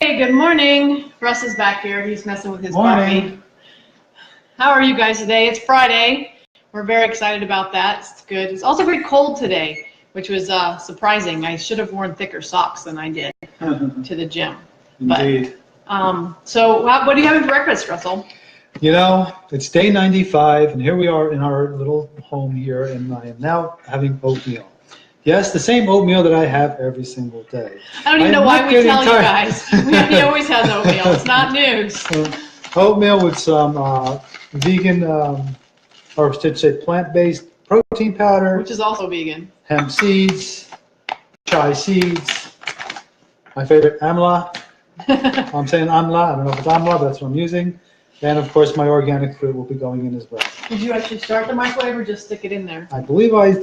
Hey, good morning. Russ is back here. He's messing with his Morning. coffee. How are you guys today? It's Friday. We're very excited about that. It's good. It's also very cold today, which was surprising. I should have worn thicker socks than I did to the gym. Indeed. So what do you have for breakfast, Russell? You know, it's day 95, and here we are in our little home here, and I am now having oatmeal. Yes, the same oatmeal that I have every single day. I don't even know why we tell you guys. He always has oatmeal. It's not news. Oatmeal with some vegan, or I should say plant-based protein powder, Which is also vegan. hemp seeds, chai seeds, my favorite amla. I'm saying amla, I don't know if it's amla, but that's what I'm using. And of course, my organic fruit will be going in as well. Did you actually start the microwave or just stick it in there? I believe I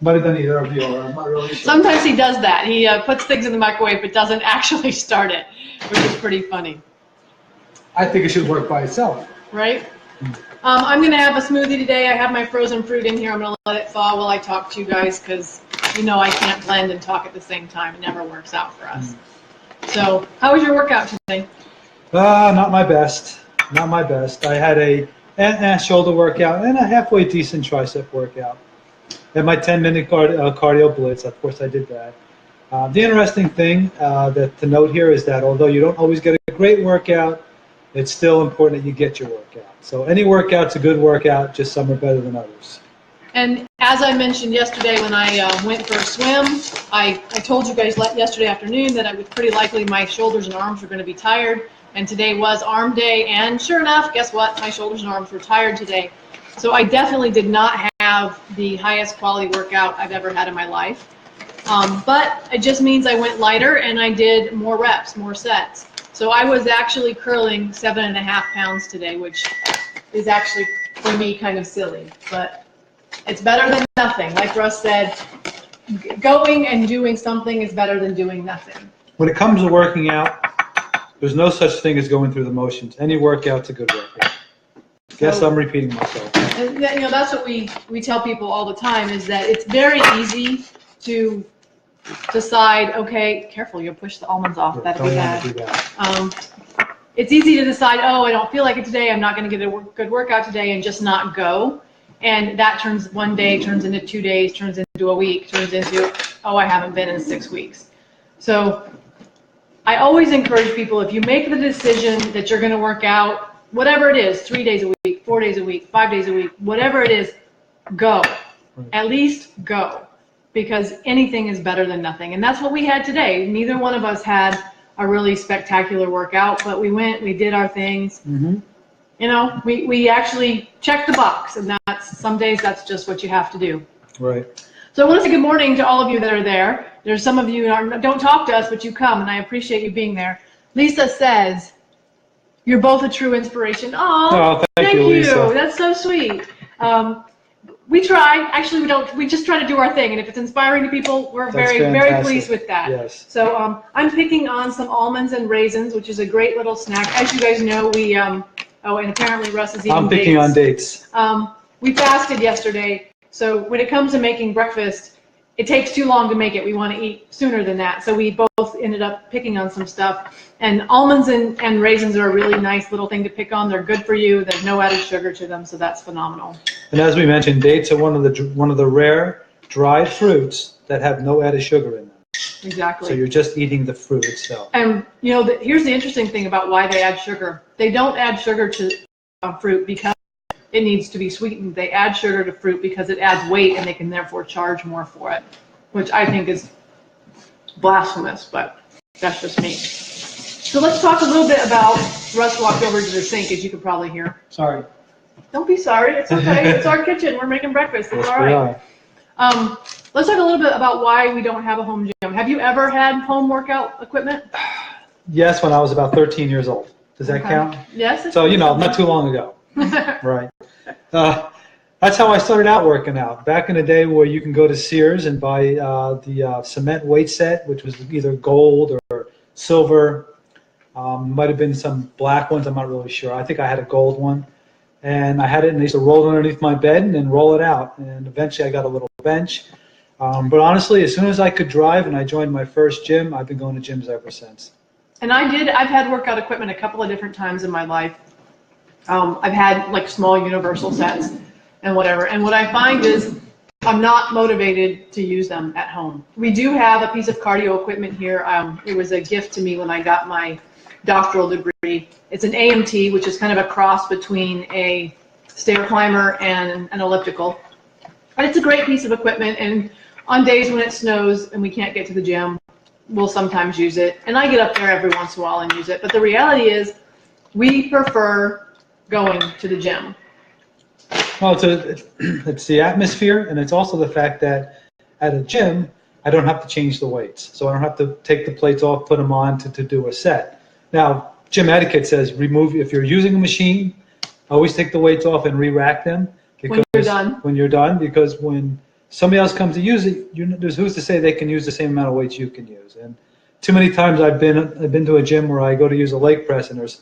might have done either of you, or I'm not really sure. Sometimes he does that. He puts things in the microwave but doesn't actually start it, which is pretty funny. I think it should work by itself. Right? I'm going to have a smoothie today. I have my frozen fruit in here. I'm going to let it thaw while I talk to you guys because you know I can't blend and talk at the same time. It never works out for us. So, how was your workout today? Not my best. Not my best. I had a shoulder workout and a halfway decent tricep workout. And my 10-minute cardio blitz, of course I did that. The interesting thing to note here is that although you don't always get a great workout, it's still important that you get your workout. So any workout's a good workout, just some are better than others. And as I mentioned yesterday when I went for a swim, I told you guys yesterday afternoon that I was pretty likely my shoulders and arms were going to be tired. And today was arm day, and sure enough, guess what? My shoulders and arms were tired today. So I definitely did not have the highest quality workout I've ever had in my life. But it just means I went lighter and I did more reps, more sets. So I was actually curling 7.5 pounds today, which is actually, for me, kind of silly. But it's better than nothing. Like Russ said, going and doing something is better than doing nothing. When it comes to working out, there's no such thing as going through the motions. Any workout's a good workout. Guess I'm repeating myself. And you know, that's what we tell people all the time, is that it's very easy to decide, okay, careful, you'll push the almonds off. That'd be bad. It's easy to decide, oh, I don't feel like it today, I'm not going to get a good workout today, and just not go. And that turns one day, turns into 2 days, turns into a week, turns into, oh, I haven't been in 6 weeks. So I always encourage people, if you make the decision that you're going to work out, whatever it is, 3 days a week, 4 days a week, 5 days a week, whatever it is, go. At least go. Because anything is better than nothing. And that's what we had today. Neither one of us had a really spectacular workout, but we went, we did our things. Mm-hmm. You know, we actually checked the box, and some days that's just what you have to do. Right. So I want to say good morning to all of you that are there. There's some of you who don't talk to us, but you come, and I appreciate you being there. Lisa says, you're both a true inspiration. Oh, thank you, Lisa. That's so sweet. We try. Actually, we don't. We just try to do our thing, and if it's inspiring to people, we're very pleased with that. Yes. So I'm picking on some almonds and raisins, which is a great little snack. As you guys know, we and apparently Russ is eating dates. I'm picking on dates. We fasted yesterday, so when it comes to making breakfast, it takes too long to make it. We want to eat sooner than that, so we both ended up picking on some stuff. And almonds and raisins are a really nice little thing to pick on. They're good for you. There's no added sugar to them, so that's phenomenal. And as we mentioned, dates are one of the rare dried fruits that have no added sugar in them. Exactly. So you're just eating the fruit itself. And you know, here's the interesting thing about why they add sugar. They don't add sugar to fruit because it needs to be sweetened. They add sugar to fruit because it adds weight, and they can therefore charge more for it, which I think is blasphemous, but that's just me. So let's talk a little bit about, Russ walked over to the sink, as you could probably hear. Sorry. Don't be sorry. It's okay. It's our kitchen. We're making breakfast. It's all right. Let's talk a little bit about why we don't have a home gym. Have you ever had home workout equipment? Yes, when I was about 13 years old. Does that count? Yes. So, you know, not too long ago. Right. That's how I started out working out. Back in the day where you can go to Sears and buy the cement weight set, which was either gold or silver. Might have been some black ones. I'm not really sure. I think I had a gold one. And I had it, and I used to roll it underneath my bed and then roll it out. And eventually I got a little bench. But honestly, as soon as I could drive and I joined my first gym, I've been going to gyms ever since. And I've had workout equipment a couple of different times in my life. I've had like small universal sets and whatever. And what I find is I'm not motivated to use them at home. We do have a piece of cardio equipment here. It was a gift to me when I got my doctoral degree. It's an AMT, which is kind of a cross between a stair climber and an elliptical. And it's a great piece of equipment. And on days when it snows and we can't get to the gym, we'll sometimes use it. And I get up there every once in a while and use it. But the reality is we prefer going to the gym. Well, it's the atmosphere, and it's also the fact that at a gym, I don't have to change the weights. So I don't have to take the plates off, put them on to do a set. Now, gym etiquette says if you're using a machine, always take the weights off and re-rack them. When you're done. When you're done, because when somebody else comes to use it, there's who's to say they can use the same amount of weights you can use. And too many times I've been to a gym where I go to use a leg press and there's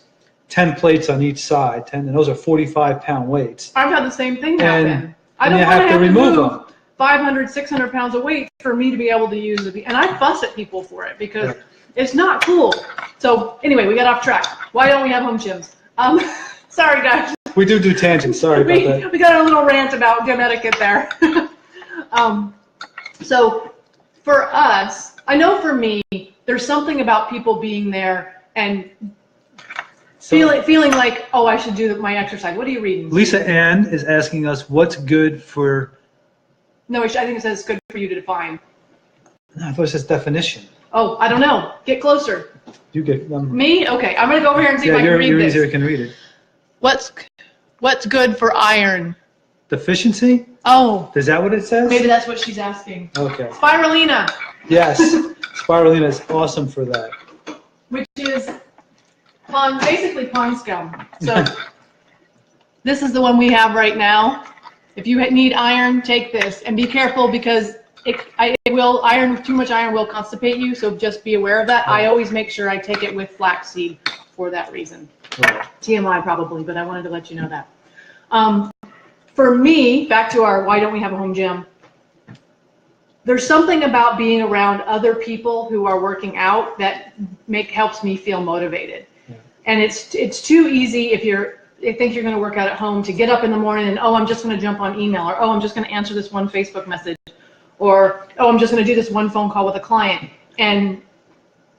10 plates on each side, and those are 45-pound weights. I've had the same thing happen. I And don't you want have to remove them. 500, 600 pounds of weight for me to be able to use it. And I fuss at people for it because it's not cool. So anyway, we got off track. Why don't we have home gyms? Sorry, guys. We do tangents. Sorry about that. We got a little rant about gym etiquette there. So for us, I know for me, there's something about people being there and feeling like, oh, I should do my exercise. What are you reading? Lisa Ann is asking us what's good for... No, I think it says it's good for you to define. No, I thought it says definition. Oh, I don't know. Get closer. You get... Me? Okay, I'm going to go over here and see if I can read you're this. easier can read it. What's good for iron? Deficiency? Oh. Is that what it says? Maybe that's what she's asking. Okay. Spirulina. Yes. Spirulina is awesome for that. Which is basically pond scum. So this is the one we have right now. If you need iron, take this. And be careful because too much iron will constipate you, so just be aware of that. I always make sure I take it with flaxseed for that reason. Right. TMI probably, but I wanted to let you know that. For me, back to our why don't we have a home gym, there's something about being around other people who are working out that helps me feel motivated. Yeah. And it's too easy if you think you're going to work out at home to get up in the morning and, oh, I'm just going to jump on email, or, oh, I'm just going to answer this one Facebook message, or, oh, I'm just going to do this one phone call with a client. And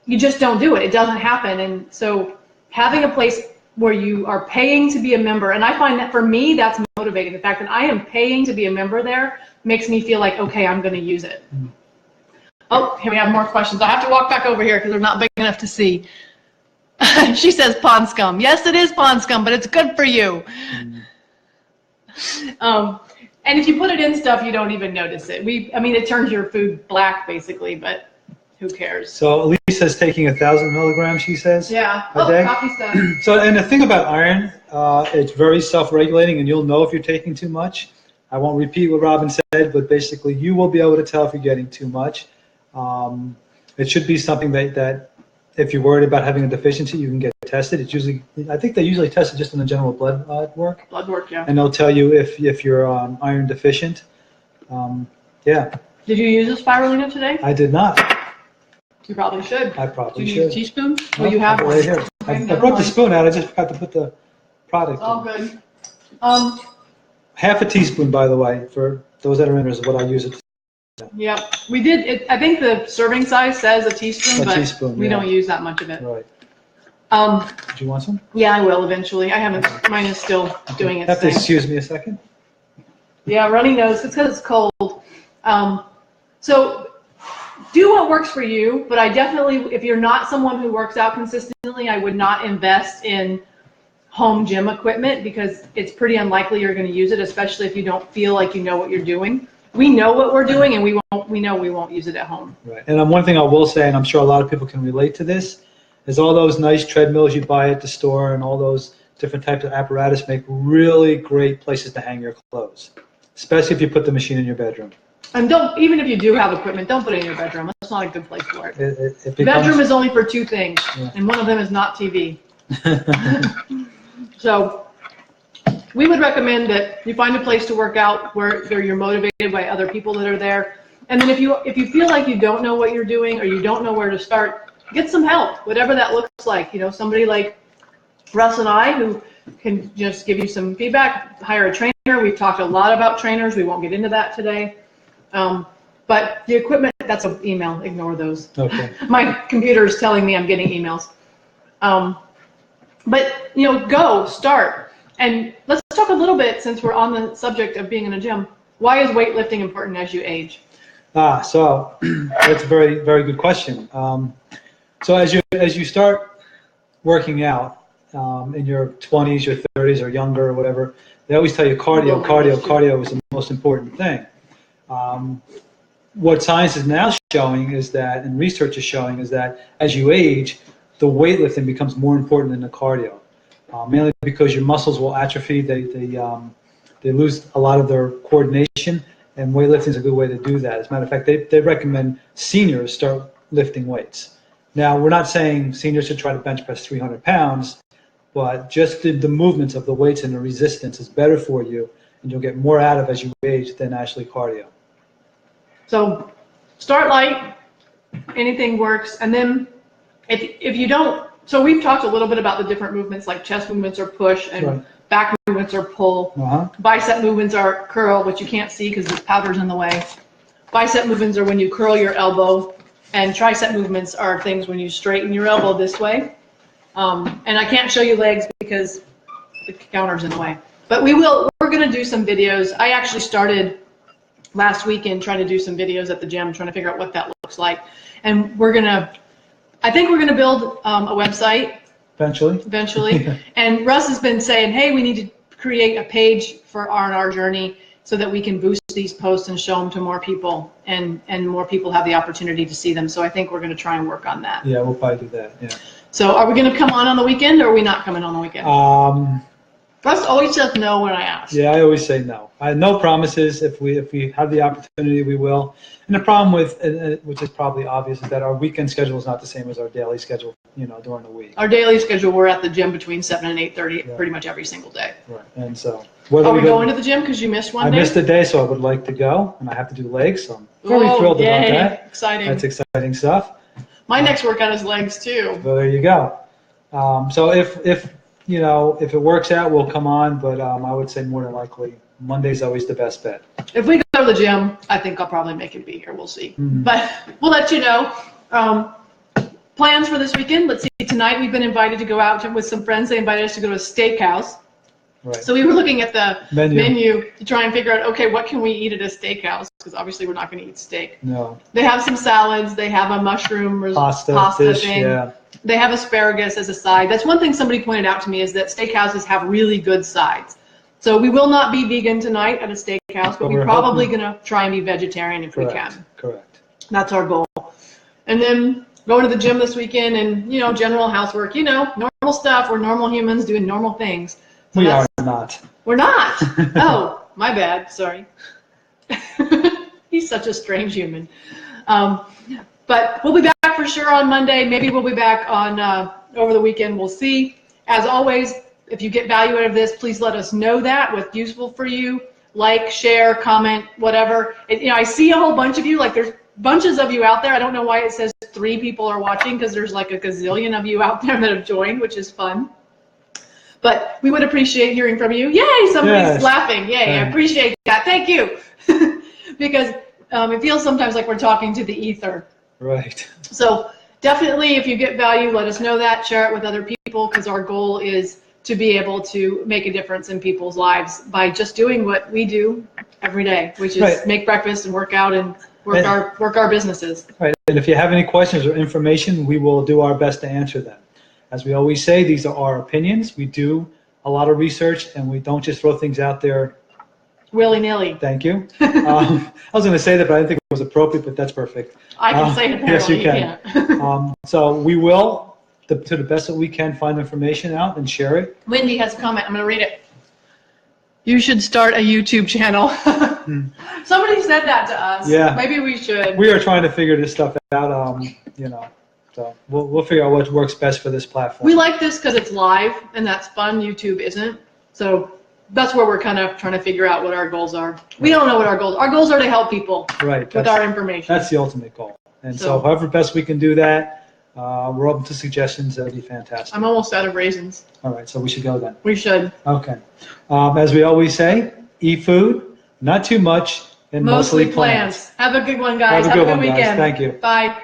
you just don't do it. It doesn't happen. And so having a place where you are paying to be a member, and I find that for me, that's motivating. The fact that I am paying to be a member there makes me feel like, okay, I'm going to use it. Mm-hmm. Oh, here we have more questions. I have to walk back over here because they're not big enough to see. She says pond scum. Yes, it is pond scum, but it's good for you. Mm-hmm. And if you put it in stuff, you don't even notice it. It turns your food black, basically, but who cares? So Lisa's taking 1,000 milligrams, she says. Yeah. A day. Coffee stuff. So, and the thing about iron, it's very self-regulating, and you'll know if you're taking too much. I won't repeat what Robin said, but basically you will be able to tell if you're getting too much. It should be something that if you're worried about having a deficiency, you can get tested. I think they usually test it just in the general blood work. Blood work, yeah. And they'll tell you if you're iron deficient. Yeah. Did you use a spirulina today? I did not. You probably should. I probably should. should. You use a teaspoon? No, You have right here. I brought the spoon out. I just forgot to put the product in. in. Good. Half a teaspoon, by the way, for those that are interested, is what I use it. Yep. We did. I think the serving size says a teaspoon, but we don't use that much of it. Right. Do you want some? Yeah, I will eventually. I haven't. Mine is still doing its thing. Have to excuse me a second. Yeah, runny nose. It's because it's cold. So do what works for you, but I definitely, if you're not someone who works out consistently, I would not invest in home gym equipment because it's pretty unlikely you're going to use it, especially if you don't feel like you know what you're doing. We know what we're doing, and we know we won't use it at home. Right. And one thing I will say, and I'm sure a lot of people can relate to this, is all those nice treadmills you buy at the store and all those different types of apparatus make really great places to hang your clothes, especially if you put the machine in your bedroom. And even if you do have equipment, don't put it in your bedroom. That's not a good place for it. It bedroom is only for two things, and one of them is not TV. So we would recommend that you find a place to work out where you're motivated by other people that are there. And then if you feel like you don't know what you're doing or you don't know where to start, get some help, whatever that looks like. You know, somebody like Russ and I who can just give you some feedback, hire a trainer. We've talked a lot about trainers. We won't get into that today. But the equipment, that's an email. Ignore those. Okay. My computer is telling me I'm getting emails. But, you know, go, start. And let's talk a little bit, since we're on the subject of being in a gym, why is weightlifting important as you age? So that's a very, very good question. So as you start working out in your 20s, your 30s, or younger, or whatever, they always tell you cardio is the most important thing. What science is now showing is that, and research is showing, is that as you age, the weightlifting becomes more important than the cardio, mainly because your muscles will atrophy. They lose a lot of their coordination, and weightlifting is a good way to do that. As a matter of fact, they recommend seniors start lifting weights. Now, we're not saying seniors should try to bench press 300 pounds, but just the movements of the weights and the resistance is better for you, and you'll get more out of as you age than actually cardio. So start light, anything works, and then if you don't, so we've talked a little bit about the different movements, like chest movements are push, and back movements are pull. Bicep movements are curl, which you can't see because the powder's in the way. Bicep movements are when you curl your elbow, and tricep movements are things when you straighten your elbow this way. And I can't show you legs because the counter's in the way. But we're going to do some videos. I actually started last weekend trying to do some videos at the gym, trying to figure out what that looks like. And I think we're going to build a website. Eventually. And Russ has been saying, hey, we need to create a page for our journey so that we can boost these posts and show them to more people, and more people have the opportunity to see them. So I think we're going to try and work on that. Yeah, we'll probably do that, yeah. So are we going to come on the weekend, or are we not coming on the weekend? Russ always says no when I ask. Yeah, I always say no. No promises. If we have the opportunity, we will. And the problem with, which is probably obvious, is that our weekend schedule is not the same as our daily schedule, you know, during the week. Our daily schedule, we're at the gym between 7 and 8:30 pretty much every single day. Right. And so, are we going to the gym because you missed one day? I missed a day, so I would like to go, and I have to do legs, so I'm very thrilled about that. Exciting. That's exciting stuff. My next workout is legs too. Well, there you go. So if it works out, we'll come on, but I would say more than likely Monday's always the best bet. If we go to the gym, I think I'll probably make it be here. We'll see. But we'll let you know. Plans for this weekend. Let's see. Tonight we've been invited to go out with some friends. They invited us to go to a steakhouse. Right. So we were looking at the menu to try and figure out, okay, what can we eat at a steakhouse? Because obviously we're not going to eat steak. No. They have some salads. They have a mushroom pasta dish, thing. Yeah. They have asparagus as a side. That's one thing somebody pointed out to me, is that steakhouses have really good sides. So we will not be vegan tonight at a steakhouse, but we're probably going to try and be vegetarian if we can. Correct. That's our goal. And then going to the gym this weekend and, general housework, normal stuff. We're normal humans doing normal things. So we are not. We're not. Oh, my bad. Sorry. He's such a strange human. But we'll be back for sure on Monday. Maybe we'll be back on over the weekend. We'll see. As always, if you get value out of this, please let us know what's useful for you. Like, share, comment, whatever. I see a whole bunch of you. Like, there's bunches of you out there. I don't know why it says 3 people are watching, because there's like a gazillion of you out there that have joined, which is fun. But we would appreciate hearing from you. Yay, somebody's laughing. Yay, I appreciate that. Thank you. Because it feels sometimes like we're talking to the ether. Right. So definitely, if you get value, let us know that. Share it with other people, because our goal is to be able to make a difference in people's lives by just doing what we do every day, which is make breakfast and work out and work our businesses. Right. And if you have any questions or information, we will do our best to answer them. As we always say, these are our opinions. We do a lot of research, and we don't just throw things out there willy-nilly. Thank you. I was going to say that, but I didn't think it was appropriate, but that's perfect. I can say it apparently. Yes, you can. So we will, to the best that we can, find information out and share it. Wendy has a comment. I'm going to read it. You should start a YouTube channel. Somebody said that to us. Yeah. Maybe we should. We are trying to figure this stuff out, So we'll figure out what works best for this platform. We like this because it's live, and that's fun. YouTube isn't. So that's where we're kind of trying to figure out what our goals are. We don't know what our goals are. Our goals are to help people with our information. That's the ultimate goal. And so however best we can do that, we're open to suggestions. That would be fantastic. I'm almost out of raisins. All right, so we should go then. We should. Okay. As we always say, eat food, not too much, and mostly plants. Have a good one, guys. Have a good one, weekend. guys. Thank you. Bye.